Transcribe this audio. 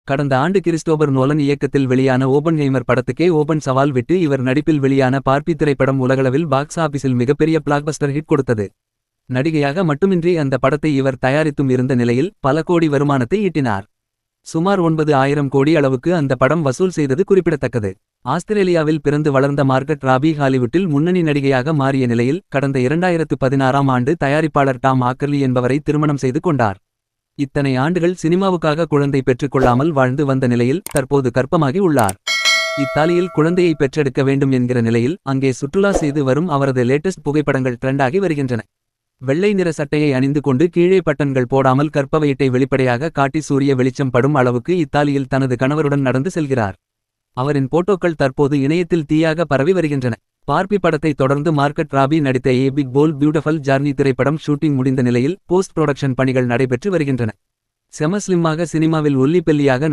கடந்த ஆண்டு Christopher Nolan இயக்கத்தில் வெளியான ஓபன்ஹெய்மர் படத்துக்கே ஓபன் சவால் விட்டு இவர் நடிப்பில் வெளியான பார்பி திரைப்படம் உலகளவில் பாக்ஸ் ஆபீஸில் மிகப்பெரிய பிளாக்பஸ்டர் ஹிட் கொடுத்தது. நடிகையாக மட்டுமின்றி அந்த படத்தை இவர் தயாரித்தும் இருந்த நிலையில் பல கோடி வருமானத்தை ஈட்டினார். சுமார் 9,000 கோடி அளவுக்கு அந்த படம் வசூல் செய்தது குறிப்பிடத்தக்கது. ஆஸ்திரேலியாவில் பிறந்து வளர்ந்த மார்கட் ராபி ஹாலிவுட்டில் முன்னணி நடிகையாக மாறிய நிலையில் கடந்த 2016ஆம் ஆண்டு தயாரிப்பாளர் டாம் ஆக்கர்லி என்பவரை திருமணம் செய்து கொண்டார். இத்தனை ஆண்டுகள் சினிமாவுக்காக குழந்தை பெற்றுக்கொள்ளாமல் வாழ்ந்து வந்த நிலையில் தற்போது கர்ப்பமாகி உள்ளார். இத்தாலியில் குழந்தையை பெற்றெடுக்க வேண்டும் என்கிற நிலையில் அங்கே சுற்றுலா செய்து வரும் அவரது லேட்டஸ்ட் புகைப்படங்கள் ட்ரெண்டாகி வருகின்றன. வெள்ளை நிற சட்டையை அணிந்து கொண்டு கீழே பட்டன்கள் போடாமல் கர்ப்பவயிட்டை வெளிப்படையாக காட்டி சூரிய வெளிச்சம் படும் அளவுக்கு இத்தாலியில் தனது கணவருடன் நடந்து செல்கிறார். அவரின் போட்டோக்கள் தற்போது இணையத்தில் தீயாக பரவி வருகின்றன. பார்பி படத்தை தொடர்ந்து மார்கட் ராபி நடித்த ஏ பிக் போல் பியூட்டிஃபுல் ஜார்னி திரைப்படம் ஷூட்டிங் முடிந்த நிலையில் போஸ்ட் புரொடக்ஷன் பணிகள் நடைபெற்று வருகின்றன. செம ஸ்லிம்மாக சினிமாவில் ஒல்லி பெல்லியாக